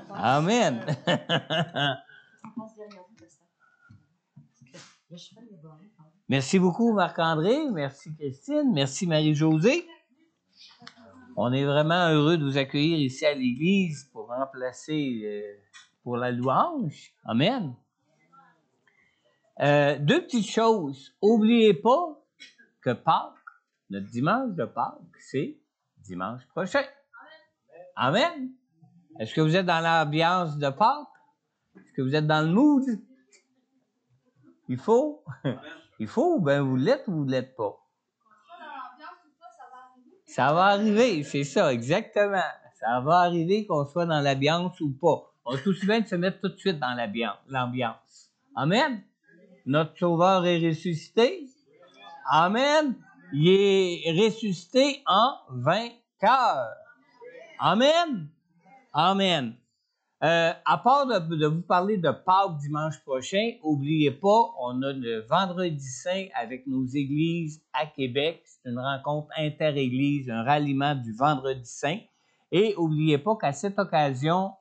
Amen. Merci beaucoup, Marc-André. Merci, Christine. Merci, Marie-Josée. On est vraiment heureux de vous accueillir ici à l'église pour remplacer pour la louange. Amen. Deux petites choses. N'oubliez pas que Pâques, notre dimanche de Pâques, c'est dimanche prochain. Amen. Est-ce que vous êtes dans l'ambiance de Pâques? Est-ce que vous êtes dans le mood? Il faut? Il faut, ben vous l'êtes ou vous ne l'êtes pas? Ça va arriver, c'est ça, exactement. Ça va arriver qu'on soit dans l'ambiance ou pas. On est tout bien de se mettre tout de suite dans l'ambiance. Amen. Notre Sauveur est ressuscité. Amen. Il est ressuscité en vainqueur. Amen. Amen. À part de vous parler de Pâques dimanche prochain, n'oubliez pas, on a le Vendredi Saint avec nos églises à Québec. C'est une rencontre inter-église, un ralliement du Vendredi Saint. Et n'oubliez pas qu'à cette occasion,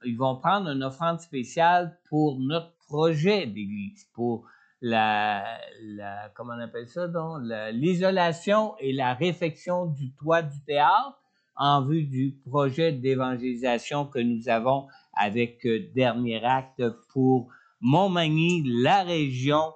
ils vont prendre une offrande spéciale pour notre projet d'église, pour comment on appelle ça donc, l'isolation et la réfection du toit du théâtre en vue du projet d'évangélisation que nous avons avec Dernier Acte pour Montmagny, la région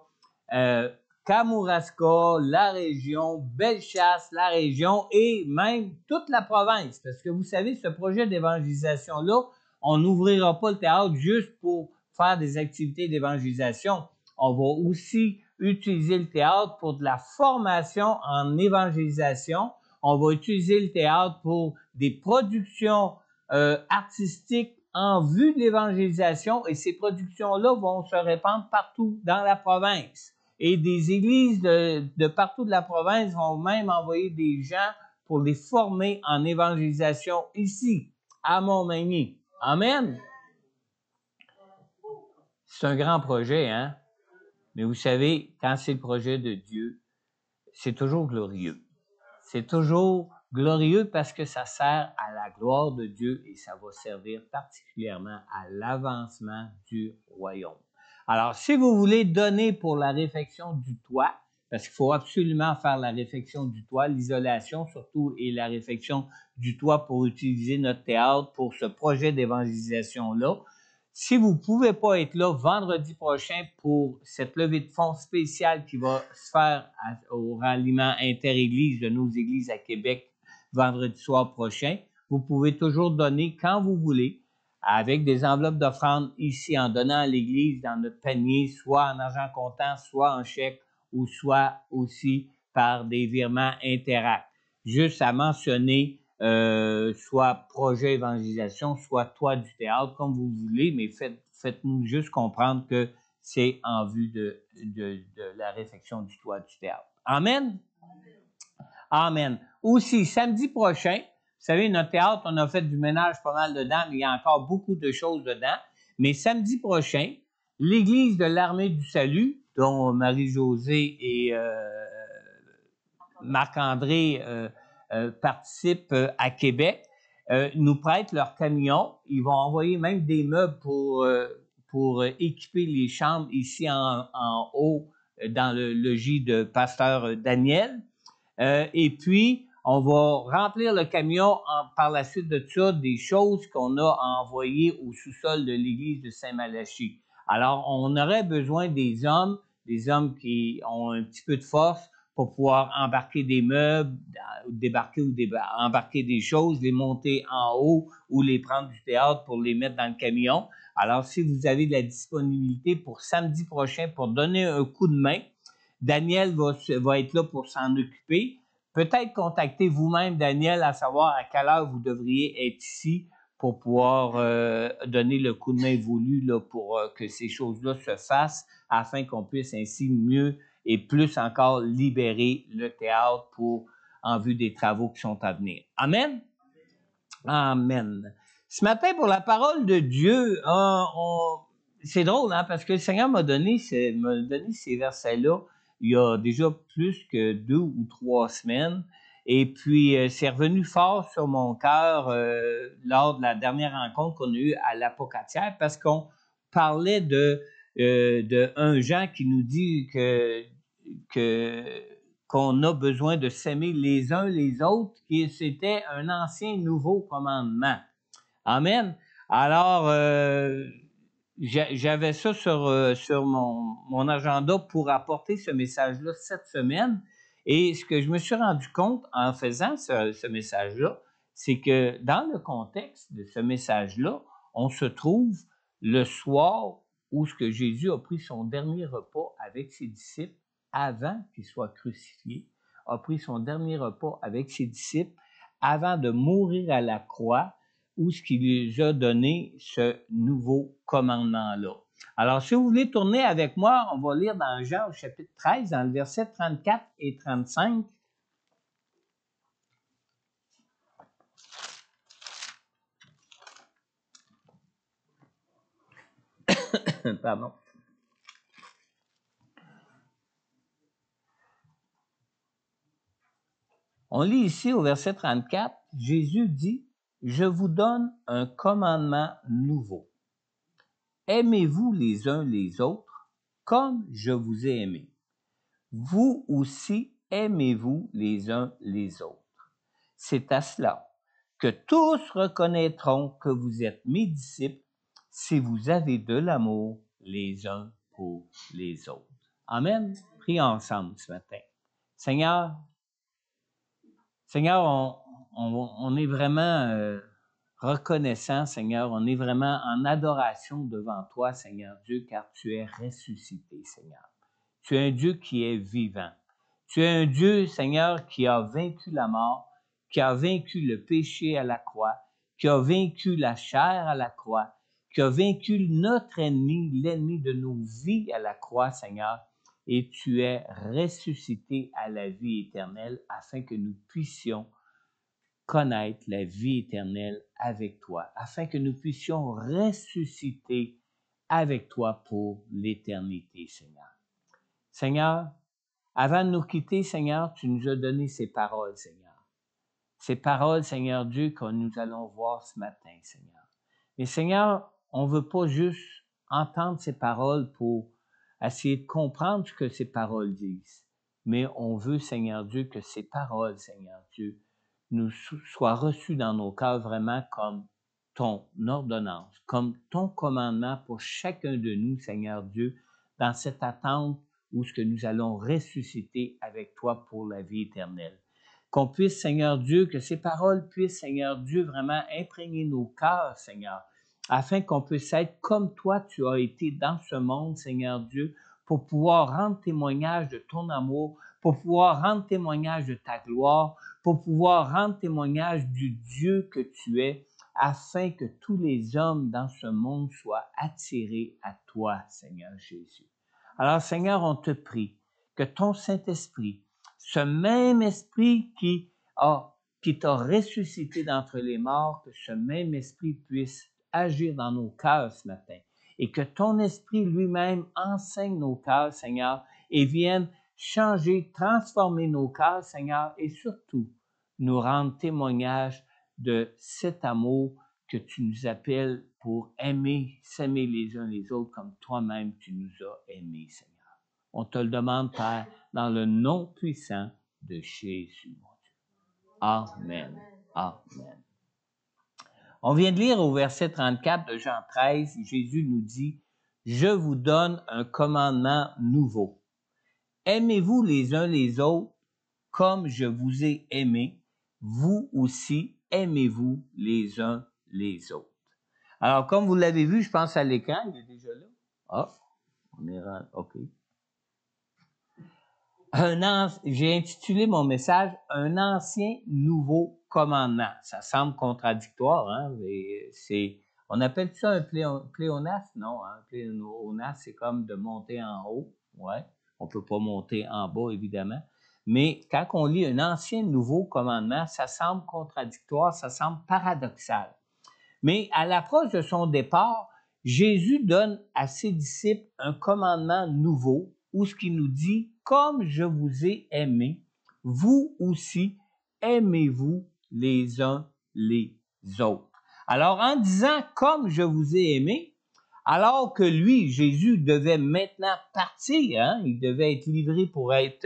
Kamouraska, la région Bellechasse, la région et même toute la province. Parce que vous savez, ce projet d'évangélisation-là, on n'ouvrira pas le théâtre juste pour faire des activités d'évangélisation. On va aussi utiliser le théâtre pour de la formation en évangélisation. On va utiliser le théâtre pour des productions artistiques en vue de l'évangélisation et ces productions-là vont se répandre partout dans la province. Et des églises de partout de la province vont même envoyer des gens pour les former en évangélisation ici, à Montmagny. Amen. C'est un grand projet, hein? Mais vous savez, quand c'est le projet de Dieu, c'est toujours glorieux. C'est toujours glorieux parce que ça sert à la gloire de Dieu et ça va servir particulièrement à l'avancement du royaume. Alors, si vous voulez donner pour la réfection du toit, parce qu'il faut absolument faire la réfection du toit, l'isolation surtout et la réfection du toit pour utiliser notre théâtre pour ce projet d'évangélisation-là, si vous ne pouvez pas être là vendredi prochain pour cette levée de fonds spéciale qui va se faire au ralliement inter-église de nos églises à Québec vendredi soir prochain, vous pouvez toujours donner quand vous voulez avec des enveloppes d'offrande ici en donnant à l'église dans notre panier, soit en argent comptant, soit en chèque ou soit aussi par des virements Interact. Juste à mentionner soit projet évangélisation, soit toit du théâtre, comme vous voulez, mais faites-nous juste comprendre que c'est en vue de la réfection du toit du théâtre. Amen? Amen. Aussi, samedi prochain, vous savez, notre théâtre, on a fait du ménage pas mal dedans, mais il y a encore beaucoup de choses dedans. Mais samedi prochain, l'Église de l'Armée du Salut, dont Marie-Josée et Marc-André participent à Québec, nous prêtent leur camion. Ils vont envoyer même des meubles pour équiper les chambres ici en haut dans le logis de pasteur Daniel. Et puis, on va remplir le camion par la suite de ça des choses qu'on a envoyées au sous-sol de l'église de Saint-Malachie. Alors, on aurait besoin des hommes qui ont un petit peu de force pour pouvoir embarquer des meubles, embarquer des choses, les monter en haut ou les prendre du théâtre pour les mettre dans le camion. Alors, si vous avez de la disponibilité pour samedi prochain pour donner un coup de main, Daniel va être là pour s'en occuper. Peut-être contacter vous-même Daniel à savoir à quelle heure vous devriez être ici pour pouvoir donner le coup de main voulu là, pour que ces choses-là se fassent afin qu'on puisse ainsi mieux et plus encore libérer le théâtre en vue des travaux qui sont à venir. Amen? Amen. Ce matin, pour la parole de Dieu, c'est drôle, hein, parce que le Seigneur m'a donné ces versets-là il y a déjà plus que 2 ou 3 semaines. Et puis, c'est revenu fort sur mon cœur lors de la dernière rencontre qu'on a eue à l'Apocatière, parce qu'on parlait de 1 Jean qui nous dit qu'on a besoin de s'aimer les uns les autres, que c'était un ancien nouveau commandement. Amen. Alors, j'avais ça sur mon agenda pour apporter ce message-là cette semaine. Et ce que je me suis rendu compte en faisant ce message-là, c'est que dans le contexte de ce message-là, on se trouve le soir où ce que Jésus a pris son dernier repas avec ses disciples avant qu'il soit crucifié, a pris son dernier repas avec ses disciples avant de mourir à la croix, où ce qui lui a donné ce nouveau commandement-là. Alors, si vous voulez tourner avec moi, on va lire dans Jean au chapitre 13, dans le verset 34 et 35. Pardon. On lit ici au verset 34, Jésus dit, « Je vous donne un commandement nouveau. Aimez-vous les uns les autres comme je vous ai aimé. Vous aussi aimez-vous les uns les autres. C'est à cela que tous reconnaîtront que vous êtes mes disciples si vous avez de l'amour les uns pour les autres. » Amen. Prions ensemble ce matin. Seigneur, on est vraiment reconnaissant, Seigneur. On est vraiment en adoration devant toi, Seigneur Dieu, car tu es ressuscité, Seigneur. Tu es un Dieu qui est vivant. Tu es un Dieu, Seigneur, qui a vaincu la mort, qui a vaincu le péché à la croix, qui a vaincu la chair à la croix, qui a vaincu notre ennemi, l'ennemi de nos vies à la croix, Seigneur. Et tu es ressuscité à la vie éternelle afin que nous puissions connaître la vie éternelle avec toi, afin que nous puissions ressusciter avec toi pour l'éternité, Seigneur. Seigneur, avant de nous quitter, Seigneur, tu nous as donné ces paroles, Seigneur. Ces paroles, Seigneur Dieu, que nous allons voir ce matin, Seigneur. Mais Seigneur, on ne veut pas juste entendre ces paroles pour essayer de comprendre ce que ces paroles disent, mais on veut, Seigneur Dieu, que ces paroles, Seigneur Dieu, nous soient reçues dans nos cœurs vraiment comme ton ordonnance, comme ton commandement pour chacun de nous, Seigneur Dieu, dans cette attente où ce que nous allons ressusciter avec toi pour la vie éternelle. Qu'on puisse, Seigneur Dieu, que ces paroles puissent, Seigneur Dieu, vraiment imprégner nos cœurs, Seigneur, afin qu'on puisse être comme toi, tu as été dans ce monde, Seigneur Dieu, pour pouvoir rendre témoignage de ton amour, pour pouvoir rendre témoignage de ta gloire, pour pouvoir rendre témoignage du Dieu que tu es, afin que tous les hommes dans ce monde soient attirés à toi, Seigneur Jésus. Alors, Seigneur, on te prie que ton Saint-Esprit, ce même esprit qui t'a ressuscité d'entre les morts, que ce même esprit puisse agir dans nos cœurs ce matin et que ton esprit lui-même enseigne nos cœurs, Seigneur, et vienne changer, transformer nos cœurs, Seigneur, et surtout nous rendre témoignage de cet amour que tu nous appelles pour aimer, s'aimer les uns les autres comme toi-même tu nous as aimés, Seigneur. On te le demande, Père, dans le nom puissant de Jésus, mon Dieu. Amen. Amen. On vient de lire au verset 34 de Jean 13, Jésus nous dit, « Je vous donne un commandement nouveau. Aimez-vous les uns les autres comme je vous ai aimé. Vous aussi, aimez-vous les uns les autres. » Alors, comme vous l'avez vu, je pense à l'écran, il est déjà là. Ah, on est rendu, OK. J'ai intitulé mon message « Un ancien nouveau commandement ». Ça semble contradictoire, hein? Mais on appelle ça un pléonasme? Non, un pléonasme, c'est comme de monter en haut. Ouais, on ne peut pas monter en bas, évidemment. Mais quand on lit un ancien nouveau commandement, ça semble contradictoire, ça semble paradoxal. Mais à l'approche de son départ, Jésus donne à ses disciples un commandement nouveau, où ce qu'il nous dit, « Comme je vous ai aimé, vous aussi aimez-vous les uns les autres. Alors, en disant « comme je vous ai aimé », alors que lui, Jésus, devait maintenant partir, hein, il devait être livré pour être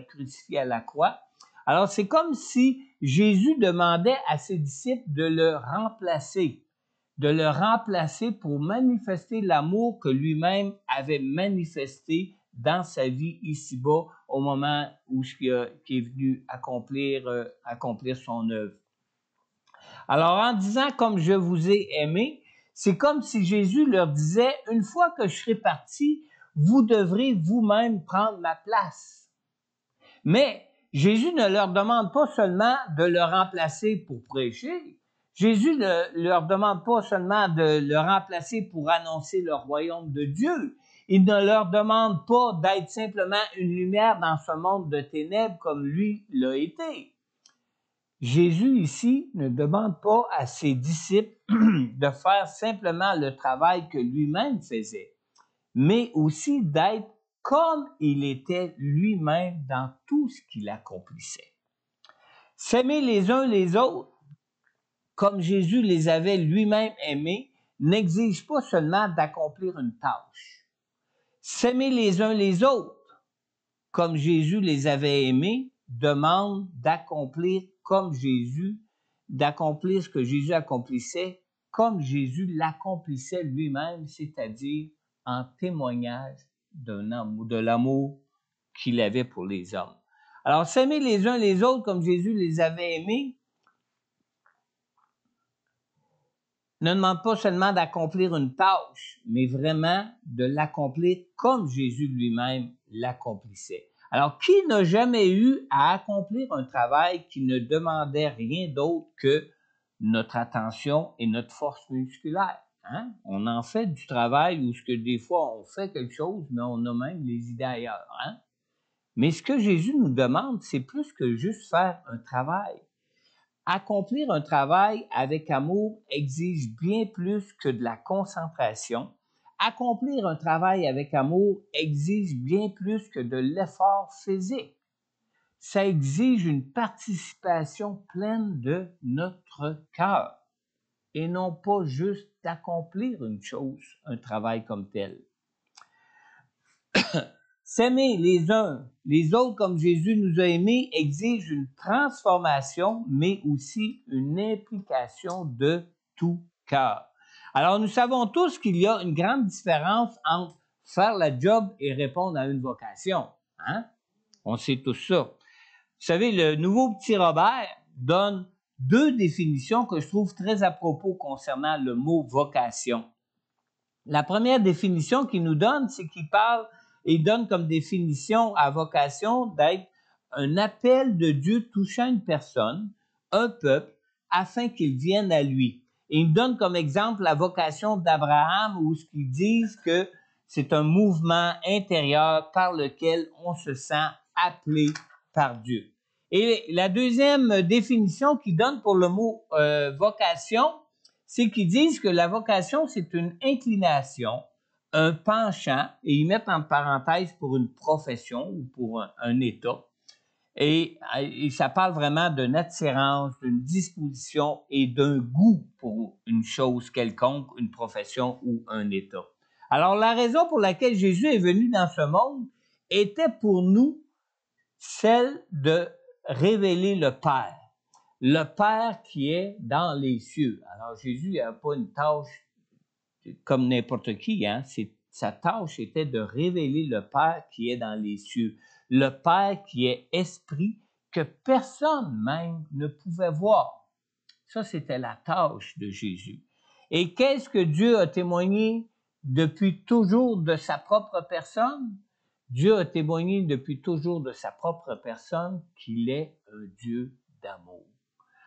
crucifié à la croix. Alors, c'est comme si Jésus demandait à ses disciples de le remplacer pour manifester l'amour que lui-même avait manifesté dans sa vie ici-bas au moment où il est venu accomplir son œuvre. Alors, en disant « comme je vous ai aimé », c'est comme si Jésus leur disait « une fois que je serai parti, vous devrez vous-même prendre ma place ». Mais Jésus ne leur demande pas seulement de le remplacer pour prêcher. Jésus ne leur demande pas seulement de le remplacer pour annoncer le royaume de Dieu. Il ne leur demande pas d'être simplement une lumière dans ce monde de ténèbres comme lui l'a été. Jésus ici ne demande pas à ses disciples de faire simplement le travail que lui-même faisait, mais aussi d'être comme il était lui-même dans tout ce qu'il accomplissait. S'aimer les uns les autres, comme Jésus les avait lui-même aimés, n'exige pas seulement d'accomplir une tâche. S'aimer les uns les autres, comme Jésus les avait aimés, demande d'accomplir ce que Jésus accomplissait, comme Jésus l'accomplissait lui-même, c'est-à-dire en témoignage de l'amour qu'il avait pour les hommes. Alors, s'aimer les uns les autres comme Jésus les avait aimés ne demande pas seulement d'accomplir une tâche, mais vraiment de l'accomplir comme Jésus lui-même l'accomplissait. Alors, qui n'a jamais eu à accomplir un travail qui ne demandait rien d'autre que notre attention et notre force musculaire? Hein? On en fait du travail où ce que des fois on fait quelque chose, mais on a même les idées ailleurs. Hein? Mais ce que Jésus nous demande, c'est plus que juste faire un travail. Accomplir un travail avec amour exige bien plus que de la concentration. Accomplir un travail avec amour exige bien plus que de l'effort physique. Ça exige une participation pleine de notre cœur et non pas juste d'accomplir une chose, un travail comme tel. S'aimer les uns les autres comme Jésus nous a aimés exige une transformation, mais aussi une implication de tout cœur. Alors, nous savons tous qu'il y a une grande différence entre faire la job et répondre à une vocation. Hein? On sait tout ça. Vous savez, le nouveau petit Robert donne deux définitions que je trouve très à propos concernant le mot vocation. La première définition qu'il nous donne, c'est il donne comme définition à vocation d'être un appel de Dieu touchant une personne, un peuple, afin qu'il vienne à lui. Et il donne comme exemple la vocation d'Abraham où ce qu'ils disent que c'est un mouvement intérieur par lequel on se sent appelé par Dieu. Et la deuxième définition qu'il donne pour le mot vocation, c'est qu'ils disent que la vocation, c'est une inclination, un penchant, et ils mettent en parenthèse pour une profession ou pour un état. Et ça parle vraiment d'une attirance, d'une disposition et d'un goût pour une chose quelconque, une profession ou un état. Alors, la raison pour laquelle Jésus est venu dans ce monde était pour nous celle de révéler le Père. Le Père qui est dans les cieux. Alors, Jésus n'a pas une tâche comme n'importe qui, hein? Sa tâche était de révéler le Père qui est dans les cieux. Le Père qui est esprit que personne même ne pouvait voir. Ça, c'était la tâche de Jésus. Et qu'est-ce que Dieu a témoigné depuis toujours de sa propre personne? Dieu a témoigné depuis toujours de sa propre personne qu'il est un Dieu d'amour.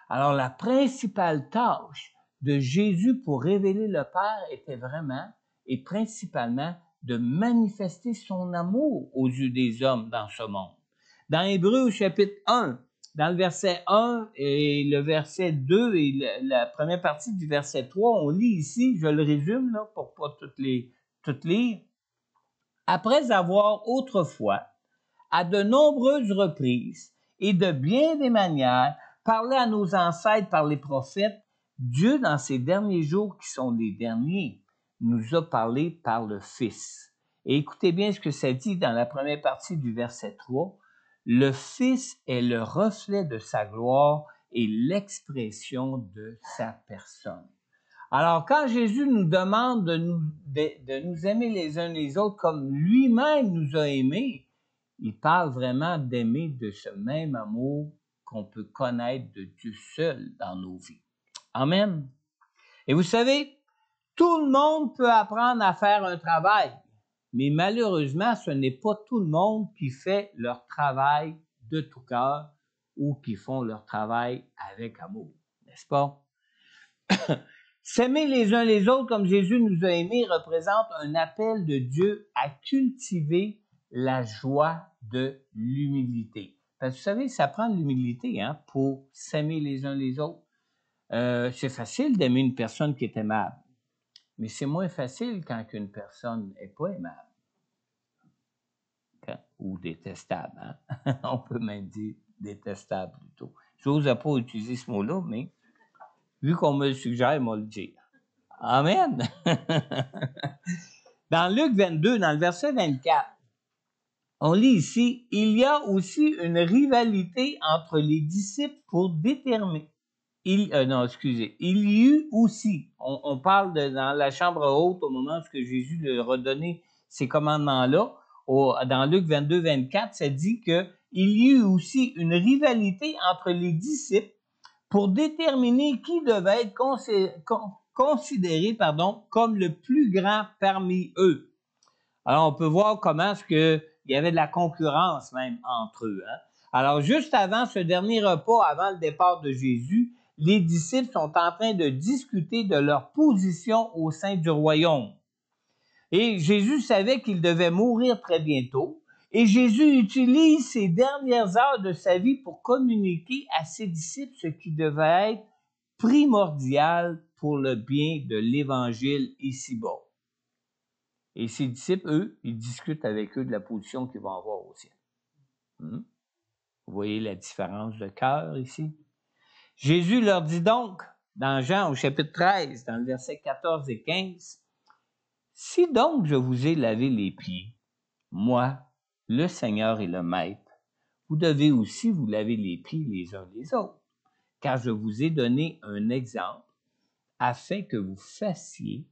Alors, la principale tâche de Jésus pour révéler le Père était vraiment et principalement de manifester son amour aux yeux des hommes dans ce monde. Dans Hébreux chapitre 1, dans le verset 1 et le verset 2 et la première partie du verset 3, on lit ici, je le résume là, pour pas toutes lire. Après avoir autrefois, à de nombreuses reprises, et de bien des manières, parlé à nos ancêtres par les prophètes, Dieu, dans ces derniers jours qui sont les derniers, nous a parlé par le Fils. Et écoutez bien ce que ça dit dans la première partie du verset 3. Le Fils est le reflet de sa gloire et l'expression de sa personne. Alors, quand Jésus nous demande de nous aimer les uns les autres comme lui-même nous a aimés, il parle vraiment d'aimer de ce même amour qu'on peut connaître de Dieu seul dans nos vies. Amen. Et vous savez, tout le monde peut apprendre à faire un travail, mais malheureusement, ce n'est pas tout le monde qui fait leur travail de tout cœur ou qui font leur travail avec amour, n'est-ce pas? S'aimer les uns les autres comme Jésus nous a aimés représente un appel de Dieu à cultiver la joie de l'humilité. Parce que vous savez, ça prend de l'humilité pour s'aimer les uns les autres. C'est facile d'aimer une personne qui est aimable, mais c'est moins facile quand une personne n'est pas aimable ou détestable. On peut même dire détestable plutôt. Je n'ose pas utiliser ce mot-là, mais vu qu'on me le suggère, moi le dire. Amen. Dans Luc 22, dans le verset 24, on lit ici, il y a aussi une rivalité entre les disciples pour déterminer. Il y eut aussi, on parle dans la chambre haute au moment où Jésus leur a donné ces commandements-là, dans Luc 22, 24, ça dit qu'il y eut aussi une rivalité entre les disciples pour déterminer qui devait être considéré comme le plus grand parmi eux. Alors, on peut voir comment il y avait de la concurrence même entre eux. Alors, juste avant ce dernier repas, avant le départ de Jésus, les disciples sont en train de discuter de leur position au sein du royaume. Et Jésus savait qu'il devait mourir très bientôt. Et Jésus utilise ces dernières heures de sa vie pour communiquer à ses disciples ce qui devait être primordial pour le bien de l'Évangile ici-bas. Et ses disciples, eux, ils discutent avec eux de la position qu'ils vont avoir au ciel. Vous voyez la différence de cœur ici? Jésus leur dit donc, dans Jean au chapitre 13, dans le verset 14 et 15, « Si donc je vous ai lavé les pieds, moi, le Seigneur et le Maître, vous devez aussi vous laver les pieds les uns les autres, car je vous ai donné un exemple afin que vous fassiez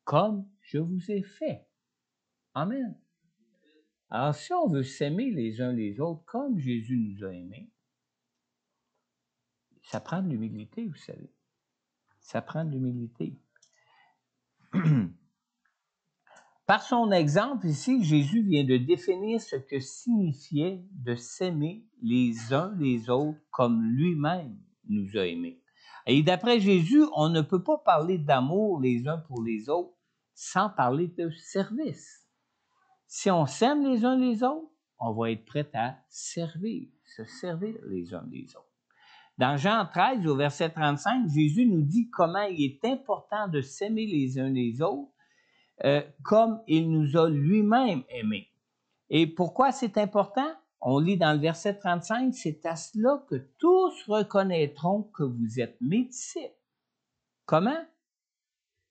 comme je vous ai fait. » Amen. Alors, si on veut s'aimer les uns les autres comme Jésus nous a aimés, ça prend de l'humilité, vous savez. Ça prend de l'humilité. Par son exemple ici, Jésus vient de définir ce que signifiait de s'aimer les uns les autres comme lui-même nous a aimés. Et d'après Jésus, on ne peut pas parler d'amour les uns pour les autres sans parler de service. Si on s'aime les uns les autres, on va être prêt à servir, se servir les uns les autres. Dans Jean 13, au verset 35, Jésus nous dit comment il est important de s'aimer les uns les autres comme il nous a lui-même aimés. Et pourquoi c'est important? On lit dans le verset 35, c'est à cela que tous reconnaîtront que vous êtes mes disciples. Comment?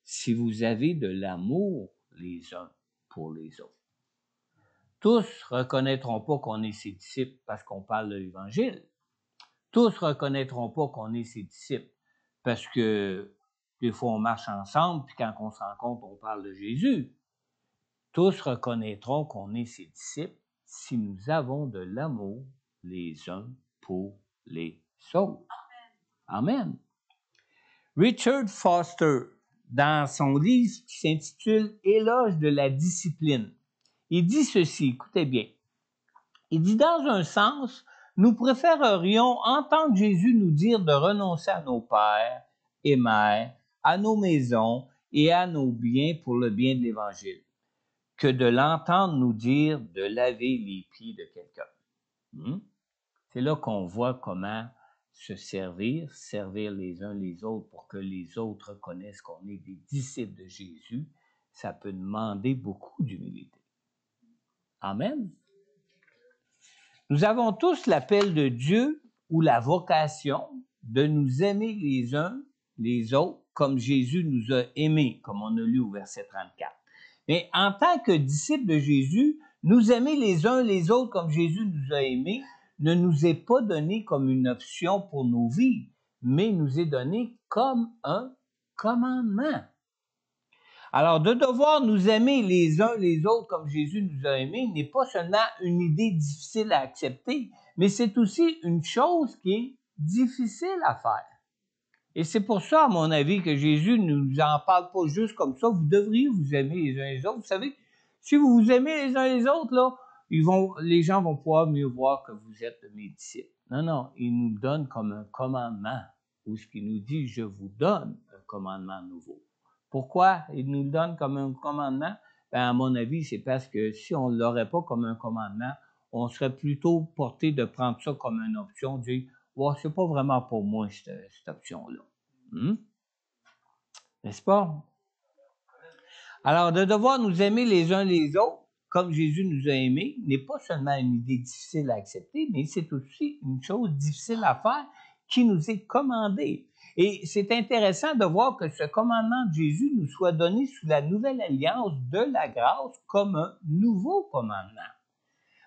Si vous avez de l'amour les uns pour les autres. Tous reconnaîtront pas qu'on est ses disciples parce qu'on parle de l'Évangile. Tous reconnaîtront pas qu'on est ses disciples parce que des fois on marche ensemble, puis quand on se rencontre, on parle de Jésus. Tous reconnaîtront qu'on est ses disciples si nous avons de l'amour les uns pour les autres. Amen. Richard Foster, dans son livre qui s'intitule « Éloge de la discipline », il dit ceci, écoutez bien. Il dit, dans un sens, nous préférerions entendre Jésus nous dire de renoncer à nos pères et mères, à nos maisons et à nos biens pour le bien de l'Évangile, que de l'entendre nous dire de laver les pieds de quelqu'un. C'est là qu'on voit comment se servir les uns les autres pour que les autres reconnaissent qu'on est des disciples de Jésus. Ça peut demander beaucoup d'humilité. Amen. Nous avons tous l'appel de Dieu ou la vocation de nous aimer les uns les autres comme Jésus nous a aimés, comme on a lu au verset 34. Mais en tant que disciples de Jésus, nous aimer les uns les autres comme Jésus nous a aimés ne nous est pas donné comme une option pour nos vies, mais nous est donné comme un commandement. Alors, de devoir nous aimer les uns les autres comme Jésus nous a aimés n'est pas seulement une idée difficile à accepter, mais c'est aussi une chose qui est difficile à faire. Et c'est pour ça, à mon avis, que Jésus ne nous en parle pas juste comme ça. Vous devriez vous aimer les uns les autres. Vous savez, si vous vous aimez les uns les autres, là, les gens vont pouvoir mieux voir que vous êtes mes disciples. Non, non, il nous donne comme un commandement, ou ce qu'il nous dit, je vous donne un commandement nouveau. Pourquoi il nous le donne comme un commandement? Ben, à mon avis, c'est parce que si on ne l'aurait pas comme un commandement, on serait plutôt porté de prendre ça comme une option, de dire, ouais, c'est pas vraiment pour moi, cette option-là. N'est-ce pas? Alors, de devoir nous aimer les uns les autres, comme Jésus nous a aimés, n'est pas seulement une idée difficile à accepter, mais c'est aussi une chose difficile à faire qui nous est commandée. Et c'est intéressant de voir que ce commandement de Jésus nous soit donné sous la nouvelle alliance de la grâce comme un nouveau commandement.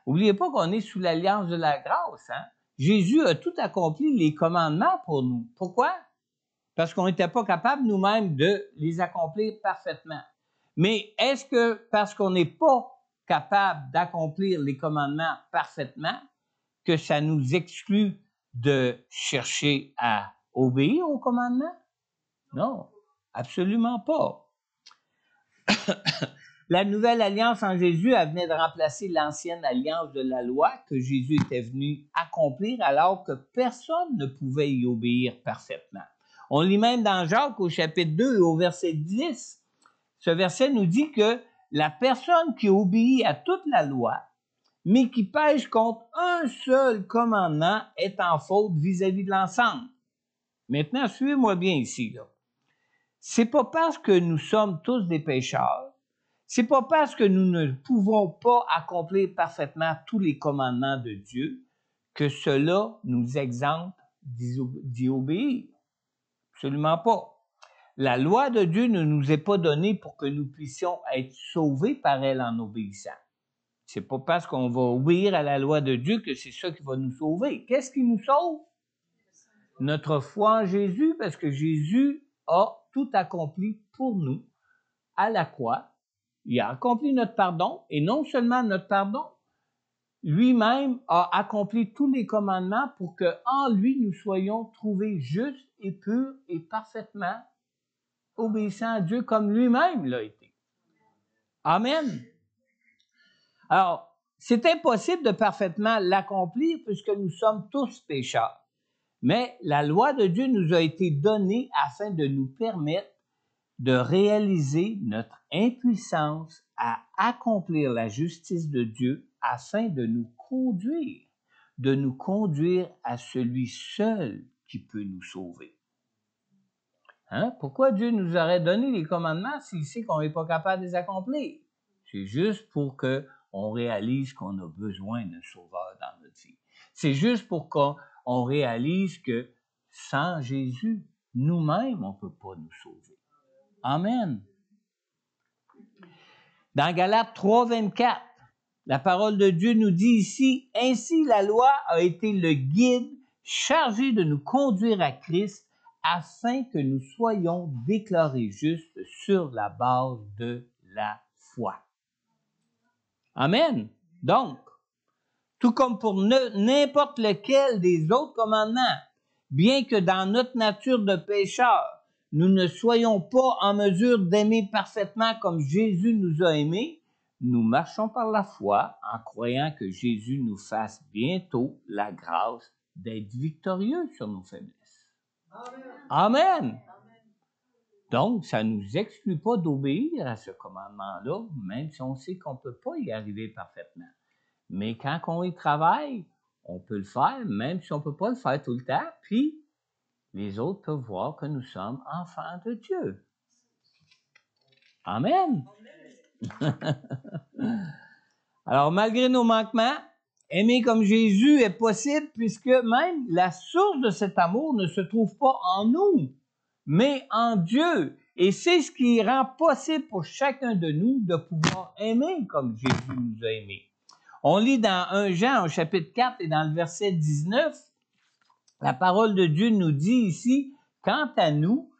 N'oubliez pas qu'on est sous l'alliance de la grâce. Hein? Jésus a tout accompli les commandements pour nous. Pourquoi? Parce qu'on n'était pas capable nous-mêmes de les accomplir parfaitement. Mais est-ce que parce qu'on n'est pas capable d'accomplir les commandements parfaitement, que ça nous exclut de chercher à obéir aux commandements? Non, absolument pas. La nouvelle alliance en Jésus, elle venait de remplacer l'ancienne alliance de la loi que Jésus était venu accomplir alors que personne ne pouvait y obéir parfaitement. On lit même dans Jacques au chapitre 2 et au verset 10. Ce verset nous dit que la personne qui obéit à toute la loi, mais qui pêche contre un seul commandement, est en faute vis-à-vis de l'ensemble. Maintenant, suivez-moi bien ici, là. C'est pas parce que nous sommes tous des pécheurs, c'est pas parce que nous ne pouvons pas accomplir parfaitement tous les commandements de Dieu que cela nous exempte d'y obéir. Absolument pas. La loi de Dieu ne nous est pas donnée pour que nous puissions être sauvés par elle en obéissant. C'est pas parce qu'on va obéir à la loi de Dieu que c'est ça qui va nous sauver. Qu'est-ce qui nous sauve? Notre foi en Jésus, parce que Jésus a tout accompli pour nous à la croix. Il a accompli notre pardon, et non seulement notre pardon, lui-même a accompli tous les commandements pour que en lui nous soyons trouvés justes et purs et parfaitement obéissants à Dieu comme lui-même l'a été. Amen. Alors, c'est impossible de parfaitement l'accomplir puisque nous sommes tous pécheurs. Mais la loi de Dieu nous a été donnée afin de nous permettre de réaliser notre impuissance à accomplir la justice de Dieu afin de nous conduire à celui seul qui peut nous sauver. Hein? Pourquoi Dieu nous aurait donné les commandements s'il sait qu'on n'est pas capable de les accomplir? C'est juste pour qu'on réalise qu'on a besoin d'un sauveur dans notre vie. C'est juste pour qu'on réalise que sans Jésus, nous-mêmes, on ne peut pas nous sauver. Amen. Dans Galates 3:24, la parole de Dieu nous dit ici, « Ainsi la loi a été le guide chargé de nous conduire à Christ afin que nous soyons déclarés justes sur la base de la foi. » Amen. Donc, tout comme pour n'importe lequel des autres commandements, bien que dans notre nature de pécheur, nous ne soyons pas en mesure d'aimer parfaitement comme Jésus nous a aimés, nous marchons par la foi en croyant que Jésus nous fasse bientôt la grâce d'être victorieux sur nos faiblesses. Amen. Amen. Donc, ça ne nous exclut pas d'obéir à ce commandement-là, même si on sait qu'on ne peut pas y arriver parfaitement. Mais quand on y travaille, on peut le faire, même si on ne peut pas le faire tout le temps, puis les autres peuvent voir que nous sommes enfants de Dieu. Amen. Alors, malgré nos manquements, Aimer comme Jésus est possible puisque même la source de cet amour ne se trouve pas en nous, mais en Dieu. Et c'est ce qui rend possible pour chacun de nous de pouvoir aimer comme Jésus nous a aimés. On lit dans 1 Jean au chapitre 4 et dans le verset 19, la parole de Dieu nous dit ici, « Quant à nous,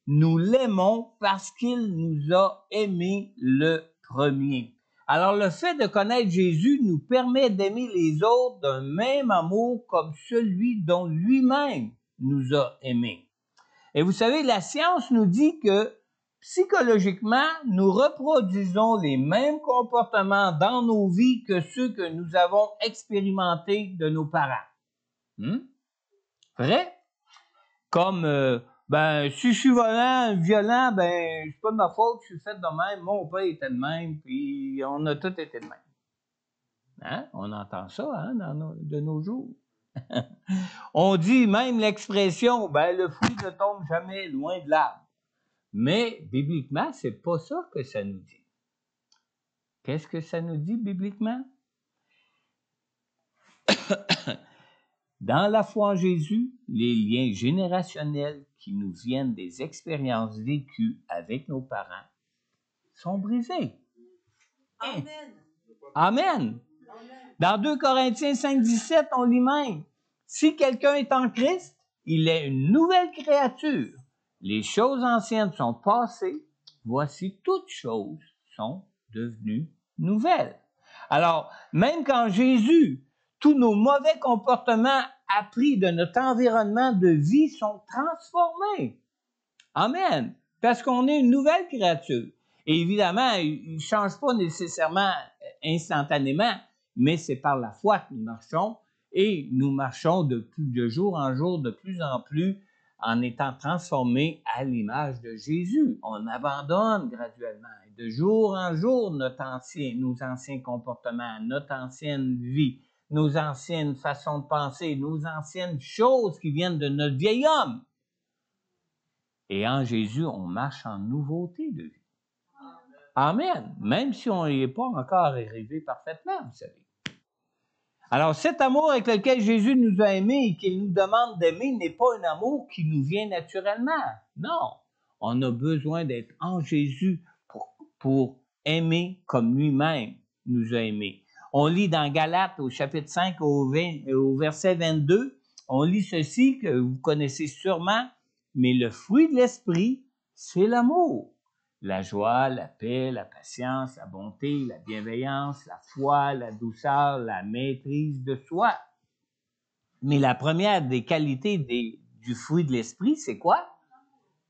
nous l'aimons parce qu'il nous a aimés le premier. » Alors, le fait de connaître Jésus nous permet d'aimer les autres d'un même amour comme celui dont lui-même nous a aimés. Et vous savez, la science nous dit que psychologiquement, nous reproduisons les mêmes comportements dans nos vies que ceux que nous avons expérimentés de nos parents. Vrai? Comme, si je suis violent, c'est pas de ma faute, je suis fait de même, mon père était de même, puis on a tous été de même. Hein? On entend ça, hein, de nos jours. On dit même l'expression, le fruit ne tombe jamais loin de l'arbre. Mais, bibliquement, c'est pas ça que ça nous dit. Qu'est-ce que ça nous dit, bibliquement? Dans la foi en Jésus, les liens générationnels qui nous viennent des expériences vécues avec nos parents sont brisés. Amen. Amen. Dans 2 Corinthiens 5,17, on lit même, « Si quelqu'un est en Christ, il est une nouvelle créature. Les choses anciennes sont passées, voici toutes choses sont devenues nouvelles. » Alors, même quand Jésus, tous nos mauvais comportements appris de notre environnement de vie sont transformés. Amen. Parce qu'on est une nouvelle créature. Et évidemment, il ne change pas nécessairement instantanément, mais c'est par la foi que nous marchons et nous marchons de jour en jour de plus en plus en étant transformés à l'image de Jésus. On abandonne graduellement de jour en jour nos anciens comportements, notre ancienne vie, nos anciennes façons de penser, nos anciennes choses qui viennent de notre vieil homme. Et en Jésus, on marche en nouveauté de vie. Amen. Même si on n'y est pas encore arrivé parfaitement, vous savez. Alors, cet amour avec lequel Jésus nous a aimés et qu'il nous demande d'aimer n'est pas un amour qui nous vient naturellement. Non. On a besoin d'être en Jésus pour aimer comme lui-même nous a aimés. On lit dans Galates au chapitre 5 au verset 22, on lit ceci que vous connaissez sûrement, mais le fruit de l'esprit, c'est l'amour. La joie, la paix, la patience, la bonté, la bienveillance, la foi, la douceur, la maîtrise de soi. Mais la première des qualités du fruit de l'esprit, c'est quoi?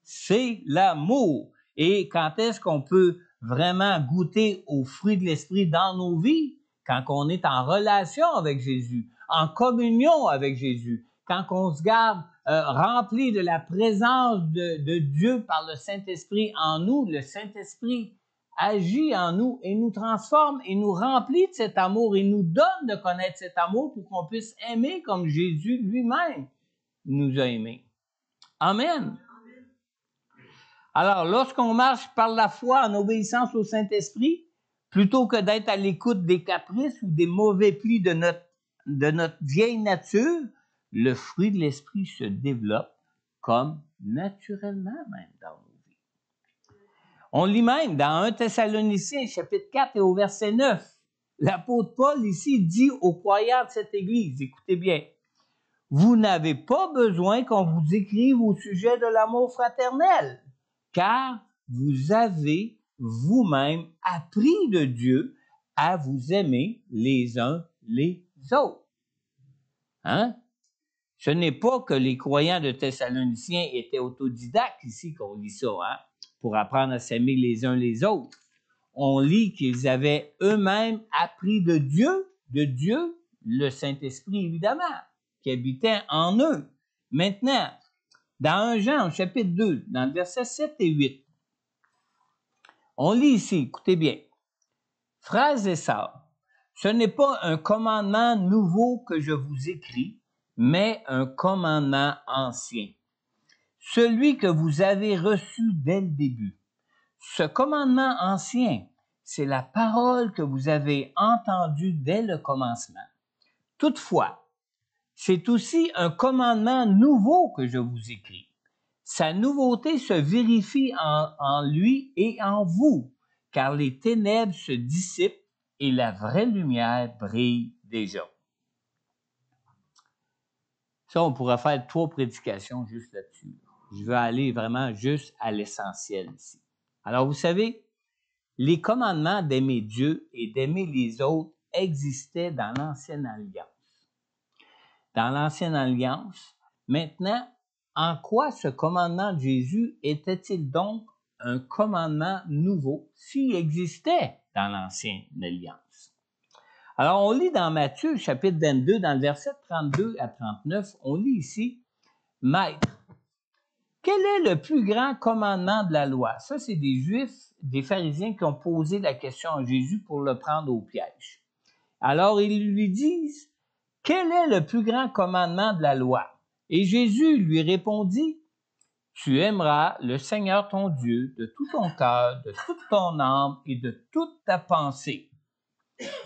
C'est l'amour. Et quand est-ce qu'on peut vraiment goûter au fruit de l'esprit dans nos vies? Quand on est en relation avec Jésus, en communion avec Jésus, quand on se garde rempli de la présence de Dieu par le Saint-Esprit en nous, le Saint-Esprit agit en nous et nous transforme et nous remplit de cet amour et nous donne de connaître cet amour pour qu'on puisse aimer comme Jésus lui-même nous a aimés. Amen. Alors, lorsqu'on marche par la foi en obéissance au Saint-Esprit, plutôt que d'être à l'écoute des caprices ou des mauvais plis de notre vieille nature, le fruit de l'Esprit se développe comme naturellement même dans nos vies. On lit même dans 1 Thessaloniciens, chapitre 4 et au verset 9, l'apôtre Paul ici dit aux croyants de cette Église, écoutez bien, « Vous n'avez pas besoin qu'on vous écrive au sujet de l'amour fraternel, car vous avez vous-même appris de Dieu à vous aimer les uns les autres. » Hein? Ce n'est pas que les croyants de Thessaloniciens étaient autodidactes ici qu'on lit ça, hein, pour apprendre à s'aimer les uns les autres. On lit qu'ils avaient eux-mêmes appris de Dieu, le Saint-Esprit évidemment, qui habitait en eux. Maintenant, dans 1 Jean, au chapitre 2, dans le verset 7 et 8, on lit ici, écoutez bien, « Frères et sœurs, ce n'est pas un commandement nouveau que je vous écris, mais un commandement ancien, celui que vous avez reçu dès le début. Ce commandement ancien, c'est la parole que vous avez entendue dès le commencement. Toutefois, c'est aussi un commandement nouveau que je vous écris. Sa nouveauté se vérifie en lui et en vous, car les ténèbres se dissipent et la vraie lumière brille déjà. Ça, on pourrait faire 3 prédications juste là-dessus. Je vais aller vraiment juste à l'essentiel ici. Alors, vous savez, les commandements d'aimer Dieu et d'aimer les autres existaient dans l'Ancienne Alliance. Dans l'Ancienne Alliance, maintenant, en quoi ce commandement de Jésus était-il donc un commandement nouveau s'il existait dans l'Ancienne Alliance? Alors, on lit dans Matthieu, chapitre 22, dans le verset 32 à 39, on lit ici, « Maître, quel est le plus grand commandement de la loi? » Ça, c'est des Juifs, des pharisiens qui ont posé la question à Jésus pour le prendre au piège. Alors, ils lui disent, « Quel est le plus grand commandement de la loi? » Et Jésus lui répondit, « Tu aimeras le Seigneur ton Dieu de tout ton cœur, de toute ton âme et de toute ta pensée. »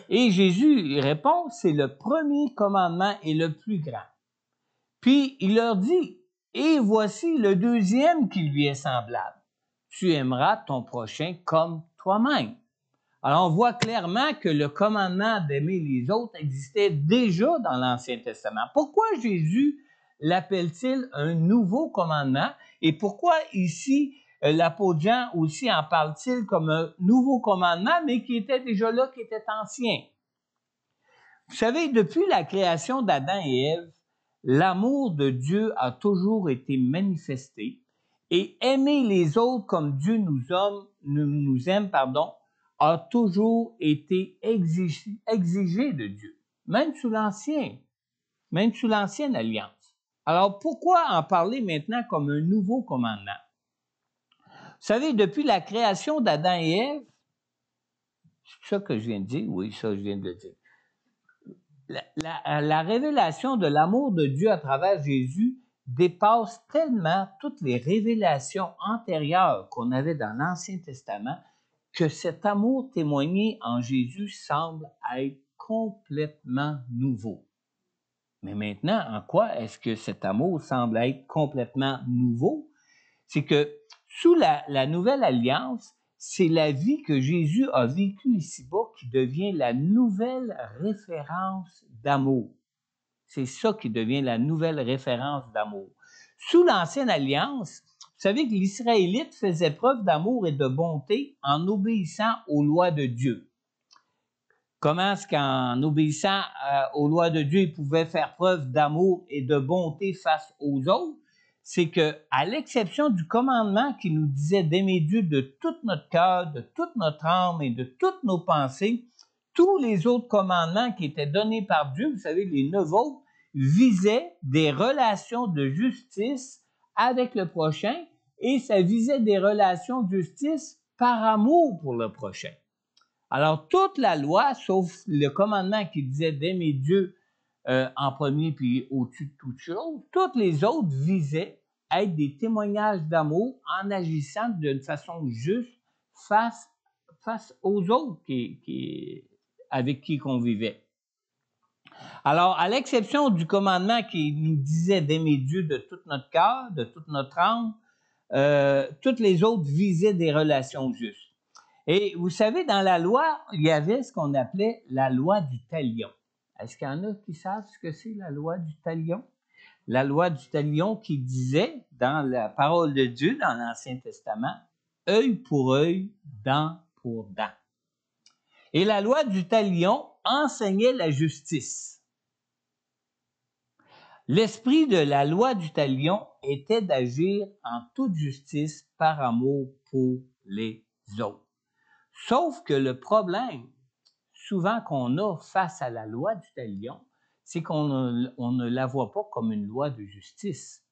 Et Jésus répond, « C'est le premier commandement et le plus grand. » Puis il leur dit, « Et voici le deuxième qui lui est semblable. Tu aimeras ton prochain comme toi-même. » Alors, on voit clairement que le commandement d'aimer les autres existait déjà dans l'Ancien Testament. Pourquoi Jésus l'appelle-t-il un nouveau commandement? Et pourquoi ici, l'apôtre Jean aussi en parle-t-il comme un nouveau commandement, mais qui était déjà là, qui était ancien? Vous savez, depuis la création d'Adam et Ève, l'amour de Dieu a toujours été manifesté et aimer les autres comme Dieu nous aime, a toujours été exigé de Dieu, même sous l'Ancienne Alliance. Alors, pourquoi en parler maintenant comme un nouveau commandement? Vous savez, depuis la création d'Adam et Ève, c'est ça que je viens de dire? Oui, ça, je viens de le dire. La révélation de l'amour de Dieu à travers Jésus dépasse tellement toutes les révélations antérieures qu'on avait dans l'Ancien Testament que cet amour témoigné en Jésus semble être complètement nouveau. Mais maintenant, en quoi est-ce que cet amour semble être complètement nouveau? C'est que sous la nouvelle alliance, c'est la vie que Jésus a vécue ici-bas qui devient la nouvelle référence d'amour. C'est ça qui devient la nouvelle référence d'amour. Sous l'ancienne alliance, vous savez que l'Israélite faisait preuve d'amour et de bonté en obéissant aux lois de Dieu. Comment est-ce qu'en obéissant aux lois de Dieu, ils pouvaient faire preuve d'amour et de bonté face aux autres? C'est que, à l'exception du commandement qui nous disait d'aimer Dieu de tout notre cœur, de toute notre âme et de toutes nos pensées, tous les autres commandements qui étaient donnés par Dieu, vous savez, les 9 autres, visaient des relations de justice avec le prochain et ça visait des relations de justice par amour pour le prochain. Alors, toute la loi, sauf le commandement qui disait d'aimer Dieu en premier puis au-dessus de toute chose, toutes les autres visaient à être des témoignages d'amour en agissant d'une façon juste face aux autres avec qui on vivait. Alors, à l'exception du commandement qui nous disait d'aimer Dieu de tout notre cœur, de toute notre âme, toutes les autres visaient des relations justes. Et vous savez, dans la loi, il y avait ce qu'on appelait la loi du talion. Est-ce qu'il y en a qui savent ce que c'est la loi du talion? La loi du talion qui disait, dans la parole de Dieu, dans l'Ancien Testament, œil pour œil, dent pour dent. Et la loi du talion enseignait la justice. L'esprit de la loi du talion était d'agir en toute justice par amour pour les autres. Sauf que le problème, souvent qu'on a face à la loi du talion, c'est qu'on ne la voit pas comme une loi de justice.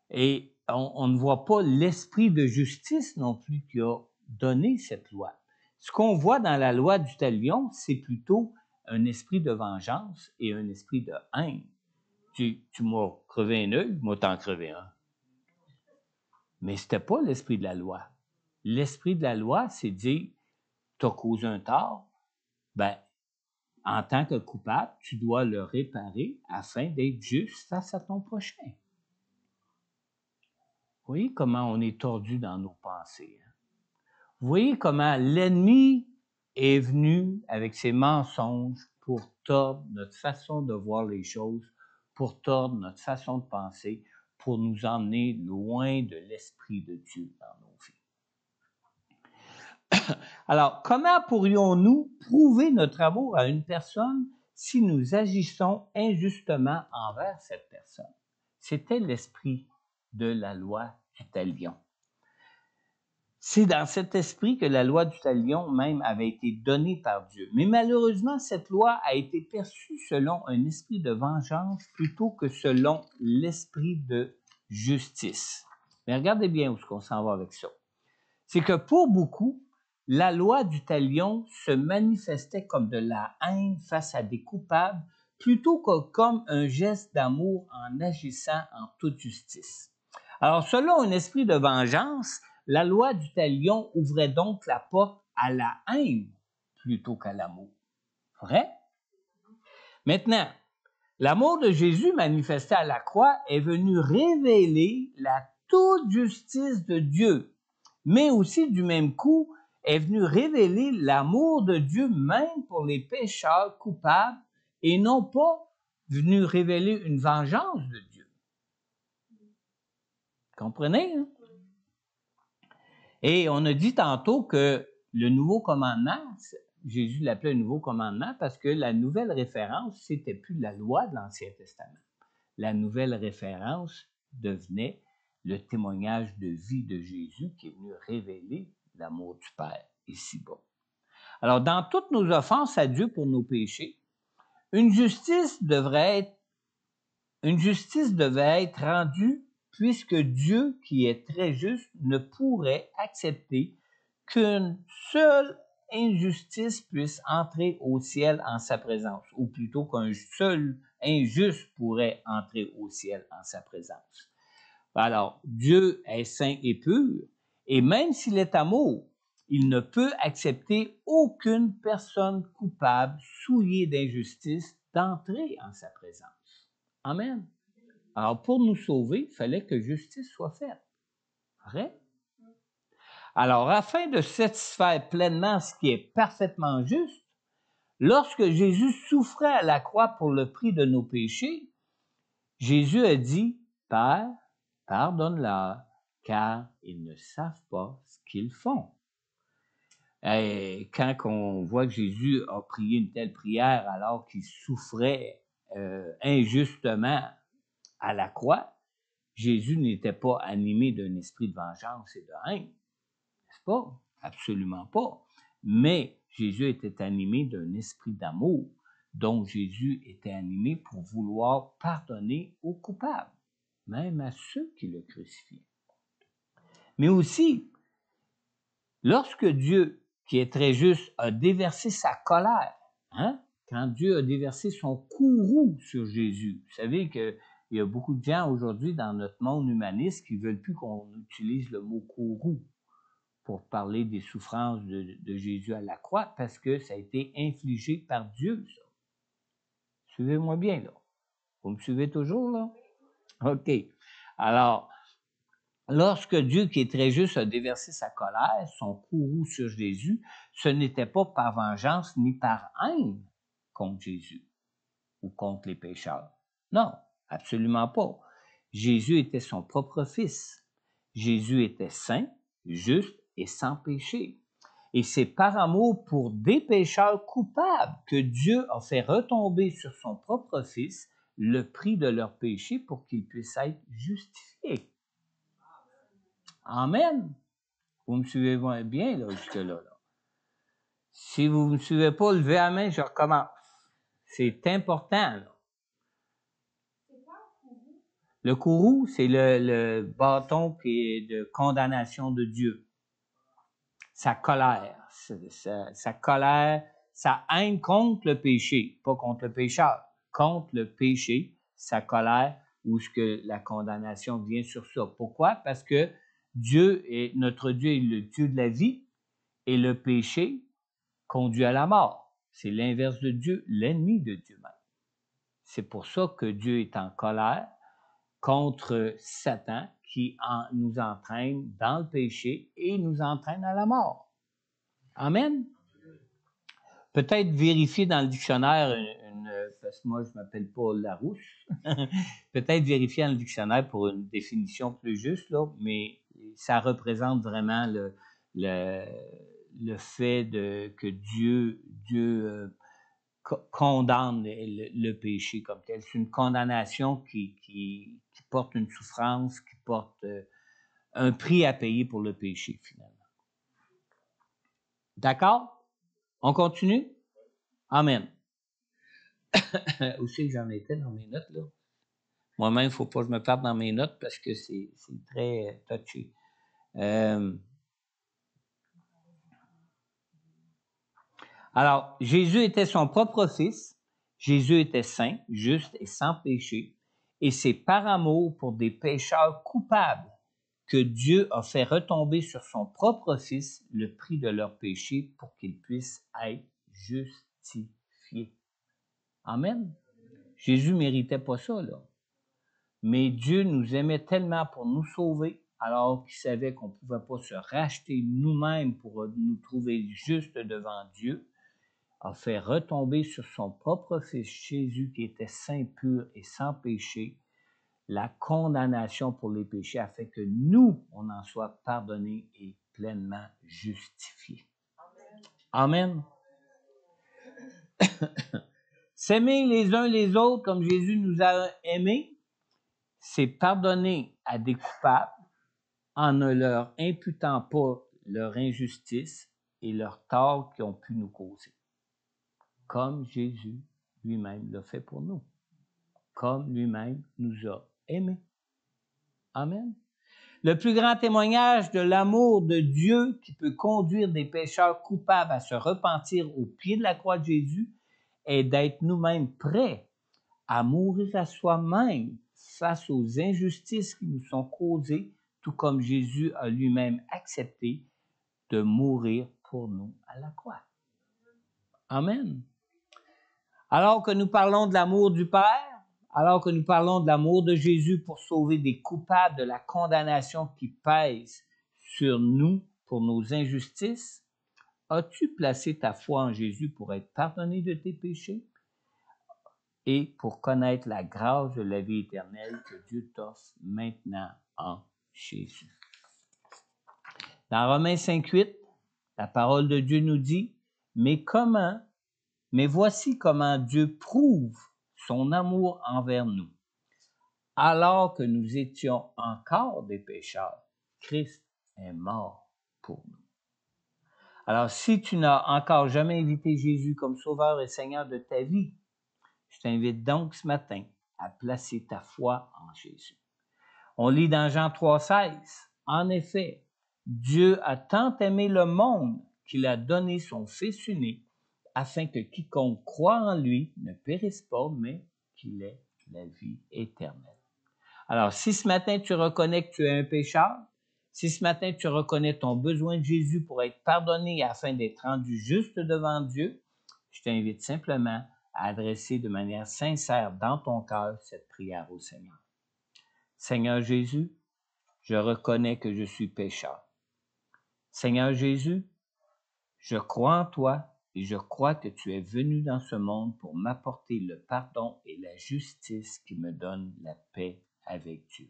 Et on ne voit pas l'esprit de justice non plus qui a donné cette loi. Ce qu'on voit dans la loi du talion, c'est plutôt un esprit de vengeance et un esprit de haine. Tu m'as crevé un œil, moi t'en crevé un. Mais c'était pas l'esprit de la loi. L'esprit de la loi, c'est dire, t'as causé un tort, ben, en tant que coupable, tu dois le réparer afin d'être juste face à ton prochain. Vous voyez comment on est tordu dans nos pensées. Hein? Vous voyez comment l'ennemi est venu avec ses mensonges pour tordre notre façon de voir les choses, pour tordre notre façon de penser, pour nous emmener loin de l'Esprit de Dieu dans nos vies. Alors, comment pourrions-nous prouver notre amour à une personne si nous agissons injustement envers cette personne? C'était l'esprit de la loi du talion. C'est dans cet esprit que la loi du talion même avait été donnée par Dieu. Mais malheureusement, cette loi a été perçue selon un esprit de vengeance plutôt que selon l'esprit de justice. Mais regardez bien où on s'en va avec ça. C'est que pour beaucoup, la loi du talion se manifestait comme de la haine face à des coupables plutôt que comme un geste d'amour en agissant en toute justice. Alors, selon un esprit de vengeance, la loi du talion ouvrait donc la porte à la haine plutôt qu'à l'amour. Vrai? Maintenant, l'amour de Jésus manifesté à la croix est venu révéler la toute justice de Dieu, mais aussi du même coup est venu révéler l'amour de Dieu même pour les pécheurs coupables et non pas venu révéler une vengeance de Dieu. Comprenez? Hein? Et on a dit tantôt que le nouveau commandement, Jésus l'appelait un nouveau commandement parce que la nouvelle référence, c'était plus la loi de l'Ancien Testament. La nouvelle référence devenait le témoignage de vie de Jésus qui est venu révéler l'amour du Père ici-bas. Alors, dans toutes nos offenses à Dieu pour nos péchés, une justice devait être rendue puisque Dieu, qui est très juste, ne pourrait accepter qu'une seule injustice puisse entrer au ciel en sa présence, ou plutôt qu'un seul injuste pourrait entrer au ciel en sa présence. Alors, Dieu est saint et pur, et même s'il est amour, il ne peut accepter aucune personne coupable, souillée d'injustice, d'entrer en sa présence. Amen. Alors, pour nous sauver, il fallait que justice soit faite. Vrai? Alors, afin de satisfaire pleinement ce qui est parfaitement juste, lorsque Jésus souffrait à la croix pour le prix de nos péchés, Jésus a dit, « Père, pardonne-leur, car ils ne savent pas ce qu'ils font. » Et quand on voit que Jésus a prié une telle prière alors qu'il souffrait injustement à la croix, Jésus n'était pas animé d'un esprit de vengeance et de haine, n'est-ce pas? Absolument pas. Mais Jésus était animé d'un esprit d'amour, dont Jésus était animé pour vouloir pardonner aux coupables, même à ceux qui le crucifiaient. Mais aussi, lorsque Dieu, qui est très juste, a déversé sa colère, hein? Quand Dieu a déversé son courroux sur Jésus, vous savez qu'il y a beaucoup de gens aujourd'hui dans notre monde humaniste qui ne veulent plus qu'on utilise le mot courroux pour parler des souffrances de Jésus à la croix, parce que ça a été infligé par Dieu, ça. Suivez-moi bien, là. Vous me suivez toujours, là? OK. Alors, lorsque Dieu, qui est très juste, a déversé sa colère, son courroux sur Jésus, ce n'était pas par vengeance ni par haine contre Jésus ou contre les pécheurs. Non, absolument pas. Jésus était son propre fils. Jésus était saint, juste et sans péché. Et c'est par amour pour des pécheurs coupables que Dieu a fait retomber sur son propre fils le prix de leur péché pour qu'ils puissent être justifiés. Amen. Vous me suivez bien là, jusque-là. Là. Si vous ne me suivez pas, levez la main, je recommence. C'est important. Là. Le courroux, c'est le bâton qui est de condamnation de Dieu. Sa colère, sa colère, sa haine contre le péché, pas contre le pécheur, contre le péché, sa colère, où ce que la condamnation vient sur ça. Pourquoi? Parce que notre Dieu est le Dieu de la vie et le péché conduit à la mort. c'est l'inverse de Dieu, l'ennemi de Dieu même. C'est pour ça que Dieu est en colère contre Satan qui nous entraîne dans le péché et nous entraîne à la mort. Amen. Peut-être vérifier dans le dictionnaire, parce que moi je m'appelle pas Larousse, peut-être vérifier dans le dictionnaire pour une définition plus juste, là, mais ça représente vraiment le fait que Dieu condamne le péché comme tel. C'est une condamnation qui porte une souffrance, qui porte un prix à payer pour le péché, finalement. D'accord? On continue? Amen. Où c'est que j'en étais dans mes notes, là? Moi-même, il ne faut pas que je me perde dans mes notes parce que c'est très touché. Alors, Jésus était son propre fils. Jésus était saint, juste et sans péché. Et c'est par amour pour des pécheurs coupables que Dieu a fait retomber sur son propre fils le prix de leur péché pour qu'ils puissent être justifiés. Amen. Jésus ne méritait pas ça, là. Mais Dieu nous aimait tellement pour nous sauver, alors qu'il savait qu'on ne pouvait pas se racheter nous-mêmes pour nous trouver justes devant Dieu, a fait retomber sur son propre Fils Jésus, qui était saint, pur et sans péché, la condamnation pour les péchés, afin que nous, on en soit pardonnés et pleinement justifiés. Amen. S'aimer les uns les autres comme Jésus nous a aimés, c'est pardonner à des coupables en ne leur imputant pas leur injustice et leur tort qu'ils ont pu nous causer. Comme Jésus lui-même l'a fait pour nous. Comme lui-même nous a aimés. Amen. Le plus grand témoignage de l'amour de Dieu qui peut conduire des pécheurs coupables à se repentir au pied de la croix de Jésus est d'être nous-mêmes prêts à mourir à soi-même face aux injustices qui nous sont causées, tout comme Jésus a lui-même accepté de mourir pour nous à la croix. Amen. Alors que nous parlons de l'amour du Père, alors que nous parlons de l'amour de Jésus pour sauver des coupables de la condamnation qui pèse sur nous pour nos injustices, as-tu placé ta foi en Jésus pour être pardonné de tes péchés et pour connaître la grâce de la vie éternelle que Dieu t'offre maintenant en Jésus? Dans Romains 5,8, la parole de Dieu nous dit, mais voici comment Dieu prouve son amour envers nous. Alors que nous étions encore des pécheurs, Christ est mort pour nous. Alors, si tu n'as encore jamais invité Jésus comme Sauveur et Seigneur de ta vie, je t'invite donc ce matin à placer ta foi en Jésus. On lit dans Jean 3,16, en effet, Dieu a tant aimé le monde qu'il a donné son Fils unique, afin que quiconque croit en lui ne périsse pas, mais qu'il ait la vie éternelle. Alors, si ce matin tu reconnais que tu es un pécheur, si ce matin tu reconnais ton besoin de Jésus pour être pardonné afin d'être rendu juste devant Dieu, je t'invite simplement à adresser de manière sincère dans ton cœur cette prière au Seigneur. Seigneur Jésus, je reconnais que je suis pécheur. Seigneur Jésus, je crois en toi et je crois que tu es venu dans ce monde pour m'apporter le pardon et la justice qui me donnent la paix avec Dieu.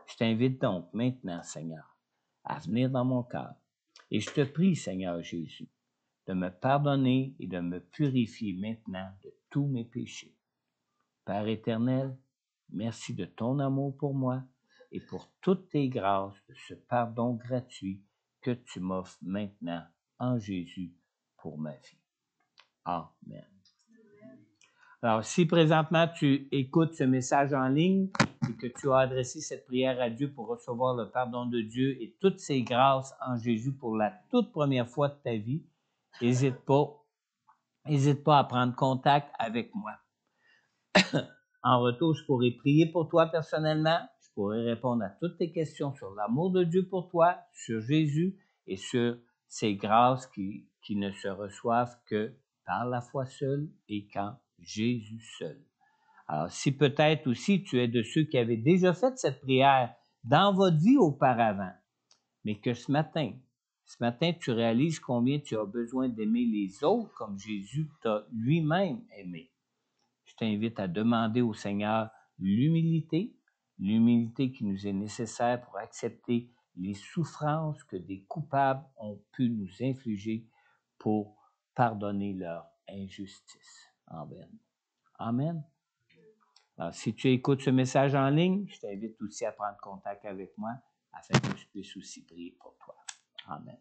Je t'invite donc maintenant, Seigneur, à venir dans mon cœur. Et je te prie, Seigneur Jésus, de me pardonner et de me purifier maintenant de tous mes péchés. Père éternel, merci de ton amour pour moi et pour toutes tes grâces de ce pardon gratuit que tu m'offres maintenant en Jésus pour ma vie. Amen. Alors, si présentement tu écoutes ce message en ligne et que tu as adressé cette prière à Dieu pour recevoir le pardon de Dieu et toutes ses grâces en Jésus pour la toute première fois de ta vie, n'hésite pas à prendre contact avec moi. En retour, je pourrai prier pour toi personnellement, je pourrai répondre à toutes tes questions sur l'amour de Dieu pour toi, sur Jésus et sur ses grâces qui ne se reçoivent que par la foi seule et qu'en Jésus seul. Alors, si peut-être aussi tu es de ceux qui avaient déjà fait cette prière dans votre vie auparavant, mais que ce matin, tu réalises combien tu as besoin d'aimer les autres comme Jésus t'a lui-même aimé. Je t'invite à demander au Seigneur l'humilité qui nous est nécessaire pour accepter les souffrances que des coupables ont pu nous infliger pour pardonner leur injustice. Amen. Amen. Alors, si tu écoutes ce message en ligne, je t'invite aussi à prendre contact avec moi afin que je puisse aussi prier pour toi. Amen.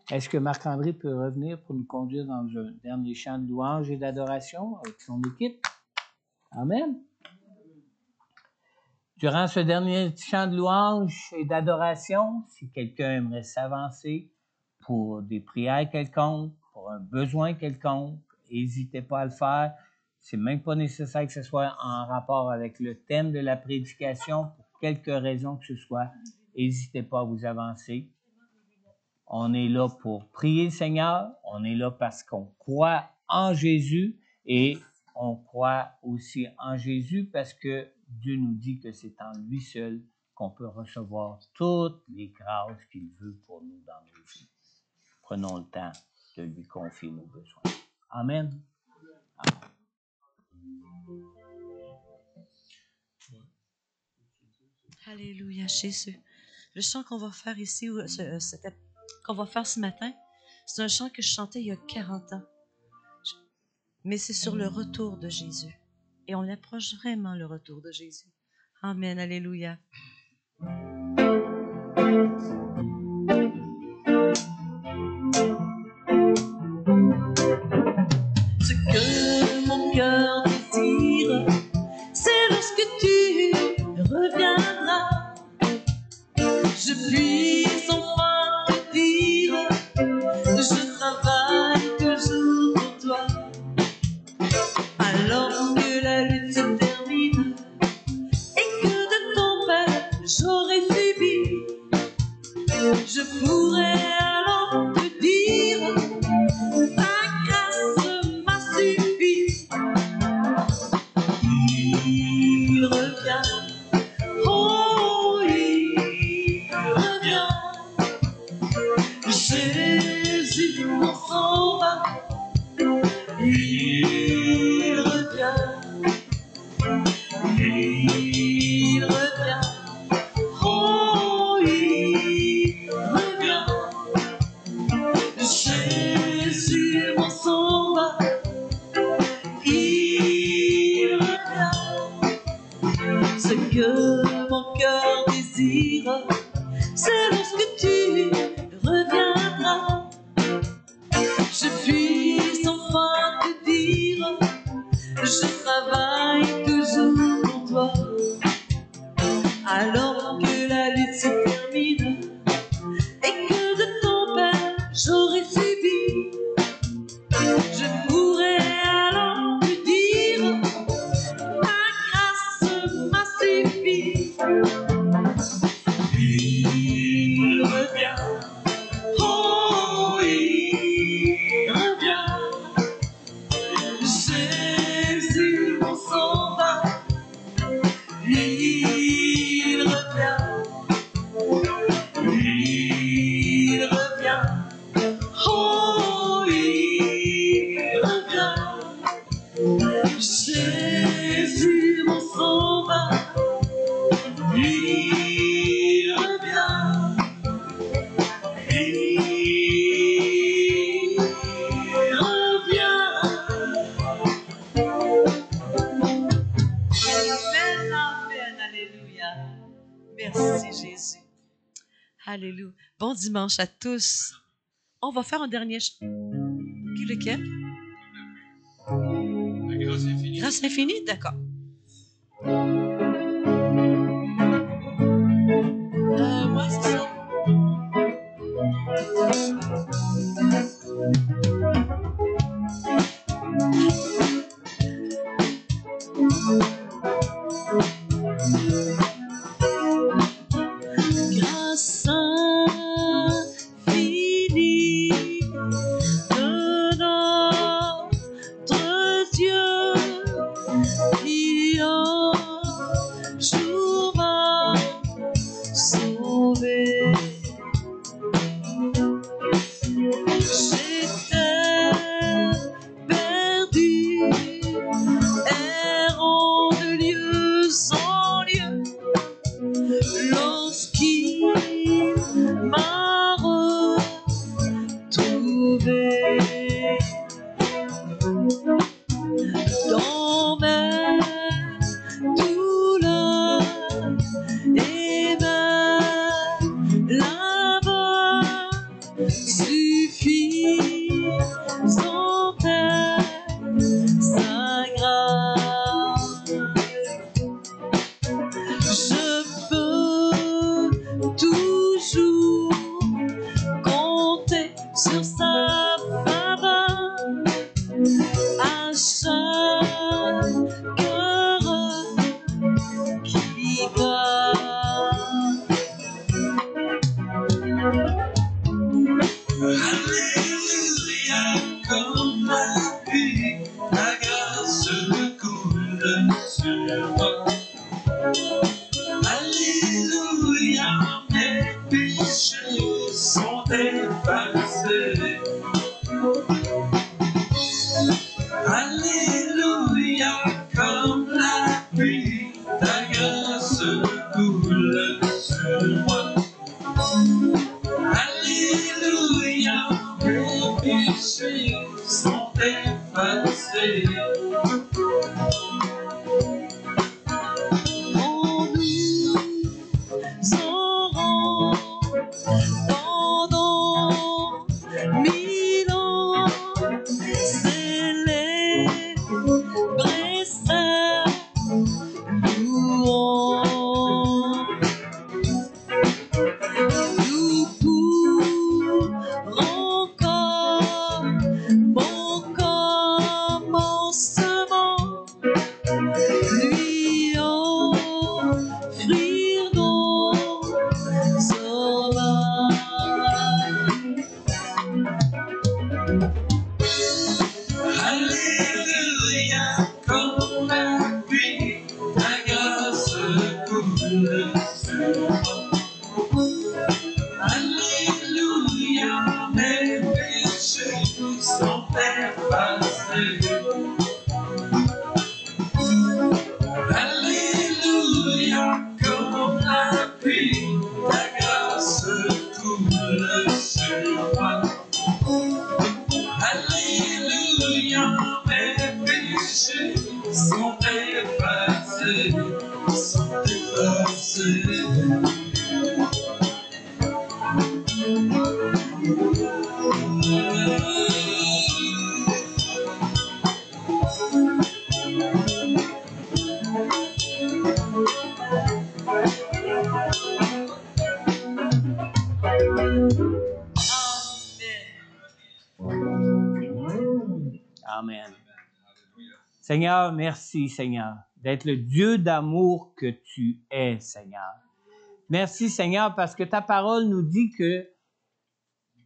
Est-ce que Marc-André peut revenir pour nous conduire dans un dernier chant de louange et d'adoration avec son équipe? Amen. Durant ce dernier chant de louange et d'adoration, si quelqu'un aimerait s'avancer pour des prières quelconques, pour un besoin quelconque, n'hésitez pas à le faire. C'est même pas nécessaire que ce soit en rapport avec le thème de la prédication, pour quelque raison que ce soit. N'hésitez pas à vous avancer. On est là pour prier le Seigneur. On est là parce qu'on croit en Jésus et on croit aussi en Jésus parce que Dieu nous dit que c'est en lui seul qu'on peut recevoir toutes les grâces qu'il veut pour nous dans nos vies. Prenons le temps de lui confier nos besoins. Amen. Amen. Alléluia, Jésus. Le chant qu'on va faire ici, qu'on va faire ce matin, c'est un chant que je chantais il y a 40 ans. Mais c'est sur le retour de Jésus. Et on approche vraiment le retour de Jésus. Amen, alléluia. Ce que mon cœur désire, c'est lorsque tu reviendras. Je puisse enfin te dire, je travaille toujours pour toi. Alors que la lutte se termine et que de ton père j'aurai subi, je pourrai alors te dire, ta grâce m'a suffi. Il revient, oh il revient, Jésus mon sauveur, il revient, oh il revient, Jésus mon sauveur, il revient. Ce que mon cœur désire, c'est lorsque tu reviendras. Je puisse enfin te dire, je travaille toujours pour toi. Alors que la lutte se termine et que de ton père j'aurai subi, je pourrai alors te dire, ta grâce m'a suffi. Il revient, oh il revient, Jésus mon sauveur, il revient, oh il revient, Jésus mon sauveur, il revient, Amen, amen, alléluia. Merci Jésus. Alléluia. Bon dimanche à tous. On va faire un dernier chant. Lequel? La grâce infinie. Grâce infinie? D'accord. Ouais, c'est ça. Grâce infinie de péchés sont effacés. Alléluia, comme la pluie, ta grâce coule sur moi. Alléluia, mes péchés sont effacés. On nous aurons pendant 1000 ans célébrer sa louange. Nous pourrons comme au commencement lui offrir nos hommages. Alléluia, comme la pluie, ta grâce coule sur moi. Alléluia, mes péchés sont effacés. Alléluia, comme la pluie, ta grâce coule sur moi. Alléluia, mes péchés sont effacés, sont effacés. Amen. Seigneur, merci, Seigneur, d'être le Dieu d'amour que tu es, Seigneur. Merci, Seigneur, parce que ta parole nous dit que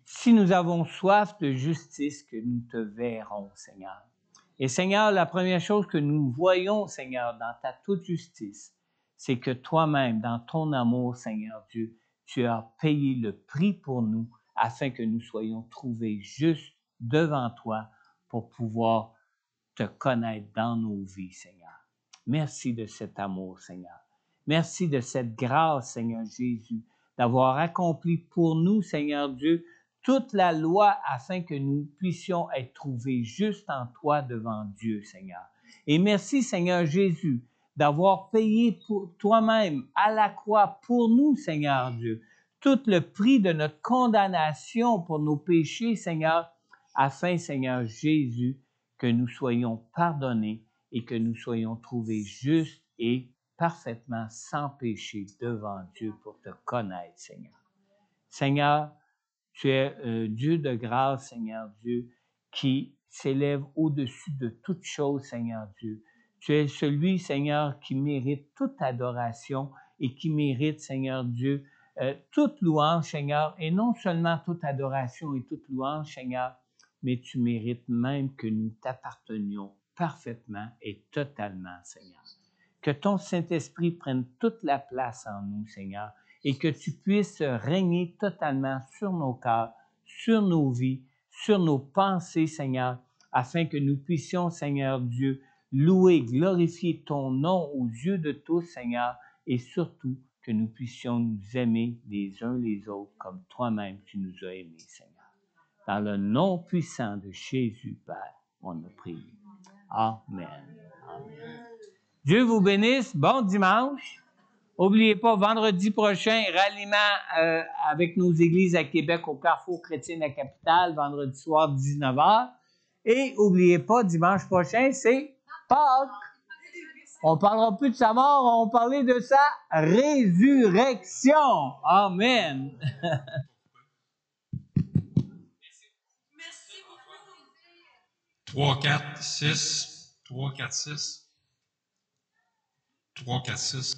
si nous avons soif de justice, que nous te verrons, Seigneur. Et Seigneur, la première chose que nous voyons, Seigneur, dans ta toute justice, c'est que toi-même, dans ton amour, Seigneur Dieu, tu as payé le prix pour nous afin que nous soyons trouvés justes devant toi pour pouvoir te connaître dans nos vies, Seigneur. Merci de cet amour, Seigneur. Merci de cette grâce, Seigneur Jésus, d'avoir accompli pour nous, Seigneur Dieu, toute la loi afin que nous puissions être trouvés justes en toi devant Dieu, Seigneur. Et merci, Seigneur Jésus, d'avoir payé pour toi-même à la croix pour nous, Seigneur Dieu, tout le prix de notre condamnation pour nos péchés, Seigneur, afin, Seigneur Jésus, que nous soyons pardonnés et que nous soyons trouvés justes et parfaitement sans péché devant Dieu pour te connaître, Seigneur. Seigneur, tu es Dieu de grâce, Seigneur Dieu, qui s'élève au-dessus de toute chose, Seigneur Dieu. Tu es celui, Seigneur, qui mérite toute adoration et qui mérite, Seigneur Dieu, toute louange, Seigneur, et non seulement toute adoration et toute louange, Seigneur, mais tu mérites même que nous t'appartenions parfaitement et totalement, Seigneur. Que ton Saint-Esprit prenne toute la place en nous, Seigneur, et que tu puisses régner totalement sur nos cœurs, sur nos vies, sur nos pensées, Seigneur, afin que nous puissions, Seigneur Dieu, louer, glorifier ton nom aux yeux de tous, Seigneur, et surtout que nous puissions nous aimer les uns les autres comme toi-même tu nous as aimés, Seigneur. Dans le nom puissant de Jésus, Père, on a prié. Amen. Amen. Dieu vous bénisse. Bon dimanche. N'oubliez pas, vendredi prochain, ralliement avec nos églises à Québec au Carrefour Chrétien de la Capitale, vendredi soir, 19h. Et n'oubliez pas, dimanche prochain, c'est Pâques. On ne parlera plus de sa mort, on va parler de sa résurrection. Amen. Merci beaucoup. 3, 4, 6. 3, 4, 6. 3, 4, 6.